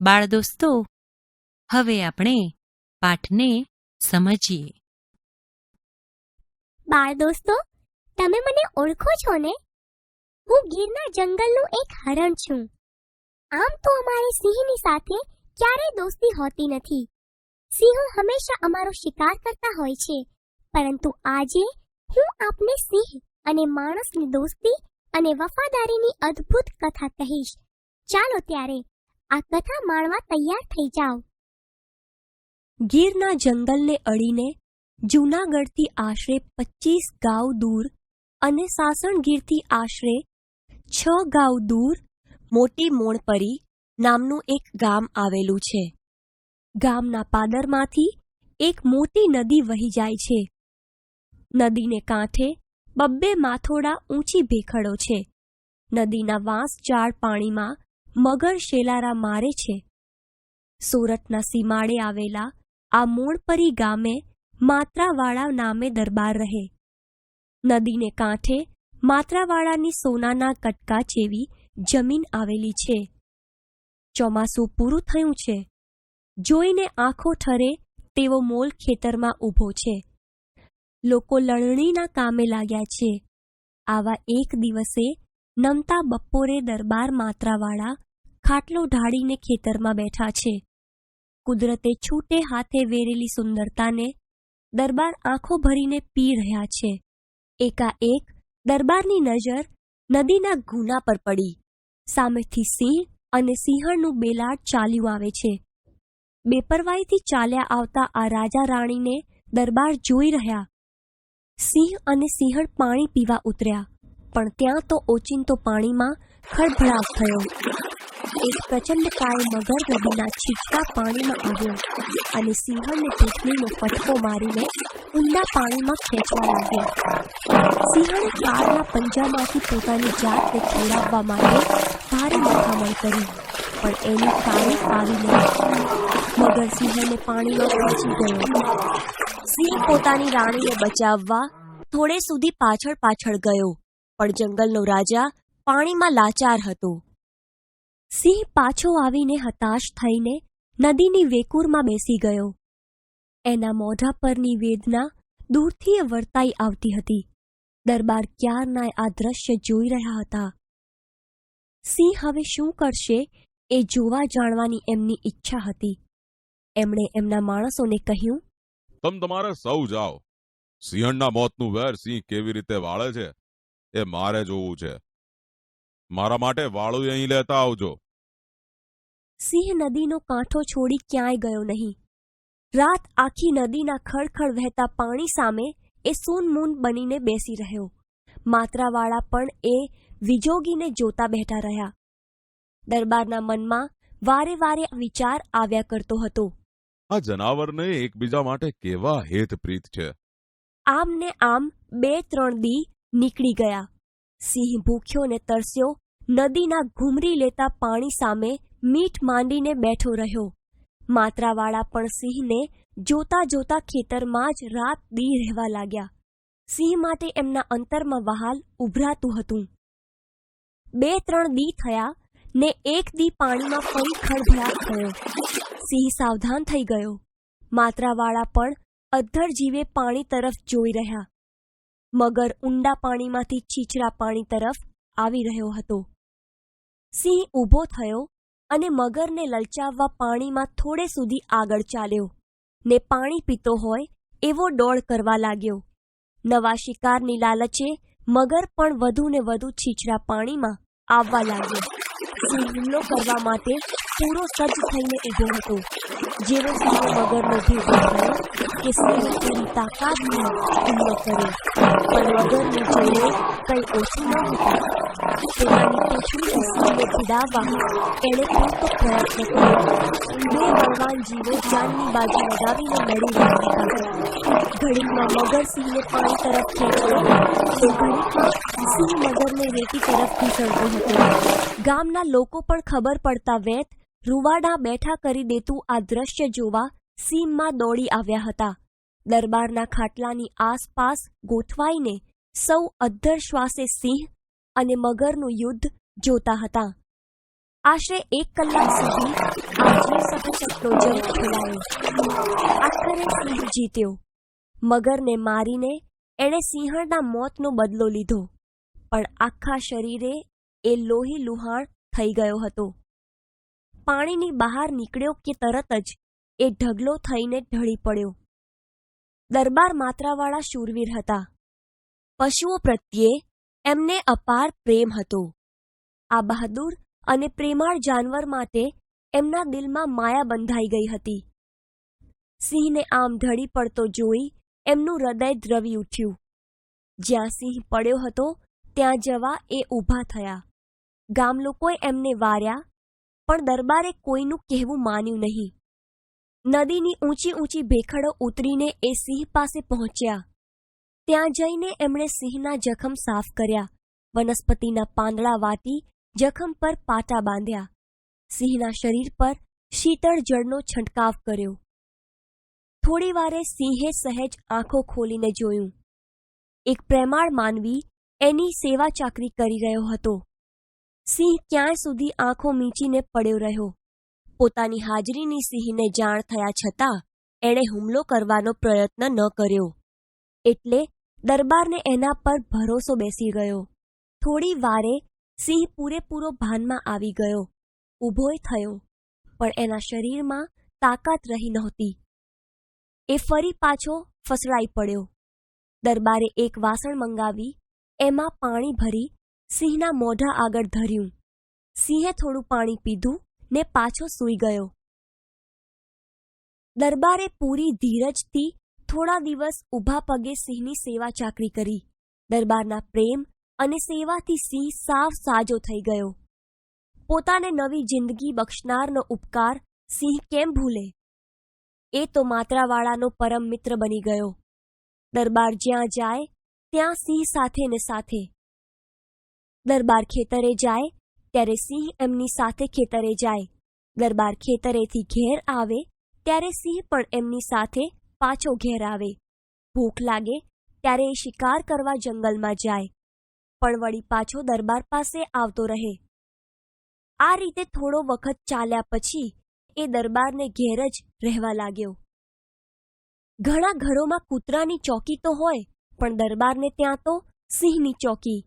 બાળદોસ્તો, હવે આપણે પાઠને સમજીએ. બાળદોસ્તો, તમે મને ઓળખો છો ને? હું ગીરના જંગલનું એક હરણ છું. આમ તો અમારી સિંહની સાથે ક્યારેય દોસ્તી હોતી નથી. સિંહો હંમેશા અમારો શિકાર કરતા હોય છે, પરંતુ આજે હું આપને સિંહ અને માણસની દોસ્તી અને વફાદારીની અદ્ભુત કથા કહીશ. ચાલો ત્યારે આ કથા માણવા તૈયાર થઈ જાઓ. ગીરના જંગલને અડીને જૂનાગઢથી આશરે 25 ગાંવ દૂર અને સાસણગીરથી આશરે 6 ગાંવ દૂર મોટી મોણપરી નામનું એક ગામ આવેલું છે. ગામના પાદરમાંથી એક મોટી નદી વહી જાય છે. નદીને કાંઠે 2 માથોડા ઊંચી ભેખડો છે. નદીના વાંસજાળ પાણીમાં મગર શેલારા મારે છે. સુરતના સીમાડે આવેલા આ મોણપરી ગામે માત્રાવાળા નામે દરબાર રહે. નદીને કાંઠે માત્રાવાળાની સોનાના કટકા જેવી જમીન આવેલી છે. ચોમાસું પૂરું થયું છે. જોઈને આંખો ઠરે તેવો મોલ ખેતરમાં ઊભો છે. લોકો લણણીના કામે લાગ્યા છે. આવા એક દિવસે નમતા બપોરે દરબાર માત્રાવાળા ખાટલો ઢાળીને ખેતરમાં બેઠા છે. કુદરતે છૂટે હાથે વેરેલી સુંદરતાને દરબાર આંખો ભરીને પી રહ્યા છે. એકાએક દરબારની નજર નદીના ઘૂના પર પડી. સામેથી સિંહ અને સિંહણનું બેલાડ ચાલ્યું આવે છે. બેપરવાઈથી ચાલ્યા આવતા આ રાજા રાણીને દરબાર જોઈ રહ્યા. સિંહ અને સિંહણ પાણી પીવા ઉતર્યા, પણ ત્યાં તો ઓચિંતો પાણીમાં ખળભળાટ થયો. એક પ્રચંડકાય મગર નદીના છીછરા પાણીમાં આવ્યો અને સિંહણને પીઠલીનો ફટકો મારીને ઊંડા પાણીમાં ખેંચવા લાગ્યો. સિંહણે કાળના પંજામાંથી પોતાની જાતને છોડાવવા માટે ભારે મથામણ કરી, પણ એની કાળી આવી નહીં. મગર સિંહને પાણીમાં ખેંચી ગયો. સિંહ પોતાની રાણીને બચાવવા થોડે સુધી પાછળ ગયો, પણ જંગલનો રાજા પાણીમાં લાચાર હતો. સિંહ પાછો આવીને હતાશ થઈને નદીની વેકૂરમાં બેસી ગયો. એના મોઢા પરની વેદના દૂરથી વર્તાઈ આવતી હતી. દરબાર ક્યારના આ દ્રશ્ય જોઈ રહ્યા હતા. સિંહ હવે શું કરશે એ જોવા જાણવાની એમની ઈચ્છા હતી. એમણે એમના માણસોને કહ્યું, તમે તમારે સૌ જાઓ. સિંહણના મોતનું વેર સિંહ કેવી રીતે વાળે છે એ મારે જોવું છે. મારા માટે વાળું અહીં લેતા આવજો. સિંહ નદીનો કાંઠો છોડી ક્યાંય ગયો નહીં. રાત આખી નદીના ખળખળ વહેતા પાણી સામે એ સૂનમૂન બનીને બેસી રહ્યો. માત્રાવાળા પણ એ વિજોગીને જોતા બેઠા રહ્યા. દરબારના મનમાં વારે વારે વિચાર આવ્યા કરતો હતો, આ જનાવરને એકબીજા માટે કેવા હેતપ્રીત છે. આમ ને આમ 2-3 દી નીકળી ગયા. સિંહ ભૂખ્યો ને તરસ્યો નદીના ઘૂમરી લેતા પાણી સામે મીઠ માંડીને બેઠો રહ્યો. માત્રાવાળા પણ સિંહને જોતા જોતા ખેતરમાં જ રાત દી રહેવા લાગ્યા. સિંહ માટે એમના અંતરમાં વહાલ ઉભરાતું હતું. 2-3 દી થયા ને એક દી પાણીમાં ફરી ખળભળાટ થયો. સિંહ સાવધાન થઈ ગયો. માત્રાવાળા પણ અધ્ધર જીવે પાણી તરફ જોઈ રહ્યા. મગર ઊંડા પાણીમાંથી છીછરા પાણી તરફ આવી રહ્યો હતો. સિંહ ઊભો થયો અને મગરને લલચાવવા પાણીમાં થોડે સુધી આગળ ચાલ્યો ને પાણી પીતો હોય એવો ડોળ કરવા લાગ્યો. નવા શિકારની લાલચે મગર પણ વધુ ને વધુ છીછરા પાણીમાં આવવા લાગ્યો. સિંહ હુમલો કરવા માટે પૂરો સજ્જ થઈને ઊભો હતો. જેવો સિંહ મગરનો ભેગો થયો કે સિંહે પૂરી તાકાતથી હુમલો કર્યો, પણ મગરની જોડે કંઈ ઓછું ન હતું. પોતાની પૂંછડીથી સિંહને ભીડાવવા એણે પૂરતો પ્રયત્ન કર્યો. 2 બળવાન જીવો જાનની બાજી લગાવીને લડી રહ્યા હતા. ઘડીકમાં મગર સિંહને પાણી તરફ ખેંચતો તો ઘડીકમાં સિંહ મગરને રેતી તરફ ઘસડતો હતો. ગામના લોકો પણ ખબર પડતા વેત રૂવાડા બેઠા કરી દેતું આ દ્રશ્ય જોવા સીમમાં દોડી આવ્યા હતા. દરબારના ખાટલાની આસપાસ ગોઠવાઈને સૌ અધ્ધર શ્વાસે સિંહ અને મગરનું યુદ્ધ જોતા હતા. આશરે 1 કલાક સુધી આજીવ સખચકનો જંગ ખેલાયો. આખરે સિંહ જીત્યો. મગરને મારીને એણે સિંહણના મોતનો બદલો લીધો, પણ આખા શરીરે એ લોહી લુહાણ થઈ ગયો હતો. પાણીની બહાર નીકળ્યો કે તરત જ એ ઢગલો થઈને ઢળી પડ્યો. દરબાર માત્રાવાળા શૂરવીર હતા. પશુઓ પ્રત્યે એમને અપાર પ્રેમ હતો. આ બહાદુર અને પ્રેમાળ જાનવર માટે એમના દિલમાં માયા બંધાઈ ગઈ હતી. સિંહને આમ ઢળી પડતો જોઈ એમનું હૃદય દ્રવી ઉઠ્યું. જ્યાં સિંહ પડ્યો હતો ત્યાં જવા એ ઊભા થયા. ગામ લોકોએ એમને વાર્યા, પણ દરબારે કોઈનું કહેવું માન્યું નહીં. નદીની ઊંચી ઊંચી ભેખડો ઉતરીને એ સિંહ પાસે પહોંચ્યા. ત્યાં જઈને એમણે સિંહના જખમ સાફ કર્યા. વનસ્પતિના પાંદડા વાટી જખમ પર પાટા બાંધ્યા. સિંહના શરીર પર શીતળ જળનો છંટકાવ કર્યો. થોડી વારે સિંહે સહેજ આંખો ખોલીને જોયું. એક પ્રેમાળ માનવી એની સેવા ચાકરી કરી રહ્યો હતો. સિંહ ક્યાંય સુધી આંખો મીચીને પડ્યો રહ્યો. પોતાની હાજરીની સિંહને જાણ થયા છતાં એણે હુમલો કરવાનો પ્રયત્ન ન કર્યો. એટલે દરબારને એના પર ભરોસો બેસી ગયો. થોડી વારે સિંહ પૂરેપૂરો ભાનમાં આવી ગયો. ઊભોય થયો, પણ એના શરીરમાં તાકાત રહી નહોતી. એ ફરી પાછો ફસડાઈ પડ્યો. દરબારે એક વાસણ મંગાવી એમાં પાણી ભરી સિંહના મોઢા આગળ ધર્યું. સિંહે થોડું પાણી પીધું ને પાછો સૂઈ ગયો. દરબારે પૂરી ધીરજથી થોડા દિવસ ઊભા પગે સિંહની સેવા ચાકરી કરી. દરબારના પ્રેમ અને સેવાથી સિંહ સાવ સાજો થઈ ગયો. પોતાને નવી જિંદગી બક્ષનારનો ઉપકાર સિંહ કેમ ભૂલે? એ તો માત્રાવાળાનો પરમ મિત્ર બની ગયો. દરબાર જ્યાં જાય ત્યાં સિંહ સાથે ને સાથે. દરબાર ખેતરે જાય ત્યારે સિંહ એમની સાથે ખેતરે જાય. દરબાર ખેતરેથી ઘેર આવે ત્યારે સિંહ પણ એમની સાથે પાછો ઘેર આવે. ભૂખ લાગે ત્યારે એ શિકાર કરવા જંગલમાં જાય, પણ વળી પાછો દરબાર પાસે આવતો રહે. આ રીતે થોડો વખત ચાલ્યા પછી એ દરબારને ઘેર જ રહેવા લાગ્યો. ઘણા ઘરોમાં કૂતરાની ચોકી તો હોય, પણ દરબારને ત્યાં તો સિંહની ચોકી.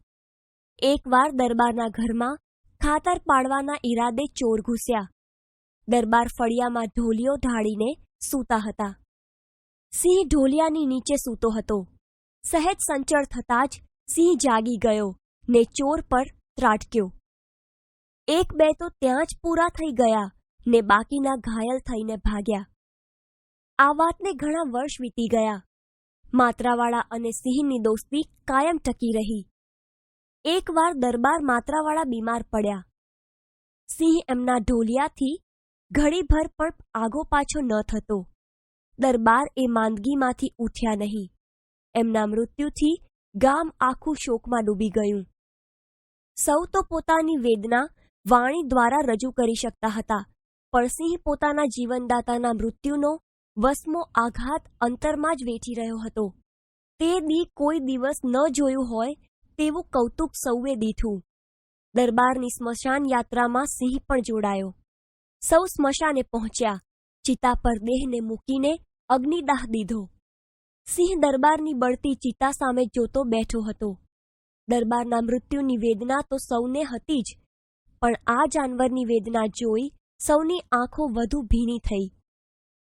એકવાર દરબારના ઘરમાં ખાતર પાડવાના ઈરાદે ચોર ઘૂસ્યા. દરબાર ફળિયામાં ઢોલિયો ઢાળીને સૂતા હતા. સિંહ ઢોલિયાની નીચે સૂતો હતો. સહેજ સંચળ થતાં જ સિંહ જાગી ગયો ને ચોર પર ત્રાટક્યો. એક બે તો ત્યાં જ પૂરા થઈ ગયા ને બાકીના ઘાયલ થઈને ભાગ્યા. આ વાતને ઘણા વર્ષ વીતી ગયા. માત્રાવાળા અને સિંહની દોસ્તી કાયમ ટકી રહી. એકવાર દરબાર માત્રાવાળા બીમાર પડ્યા. સિંહ એમના ઢોલિયાથી ઘડીભર પણ આગો પાછો ન થતો. દરબાર એ માંદગીમાંથી ઉઠ્યા નહીં. એમના મૃત્યુથી ગામ આખું શોકમાં ડૂબી ગયું. સૌ તો પોતાની વેદના વાણી દ્વારા રજૂ કરી શકતા હતા, પણ સિંહ પોતાના જીવનદાતાના મૃત્યુનો વસમો આઘાત અંતરમાં જ વેઠી રહ્યો હતો. તે દી કોઈ દિવસ ન જોયું હોય તેવું કૌતુક સૌએ દીઠું. દરબારની સ્મશાન યાત્રામાં સિંહ પણ જોડાયો. સૌ સ્મશાને પહોંચ્યા. ચિતા પર દેહને મૂકીને અગ્નિદાહ દીધો. સિંહ દરબારની બળતી ચિતા સામે જોતો બેઠો હતો. દરબારના મૃત્યુની વેદના તો સૌને હતી જ, પણ આ જાનવરની વેદના જોઈ સૌની આંખો વધુ ભીની થઈ.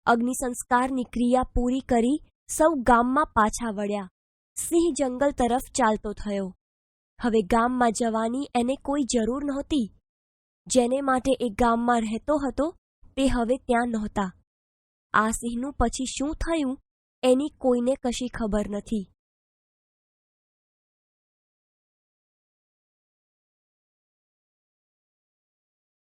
અગ્નિ સંસ્કારની ક્રિયા પૂરી કરી સૌ ગામમાં પાછા વળ્યા. સિંહ જંગલ તરફ ચાલતો થયો. હવે ગામમાં જવાની એને કોઈ જરૂર નહોતી. જેને માટે એ ગામમાં રહેતો હતો તે હવે ત્યાં નહોતા. આ સિંહનું પછી શું થયું એની કોઈને કશી ખબર નથી.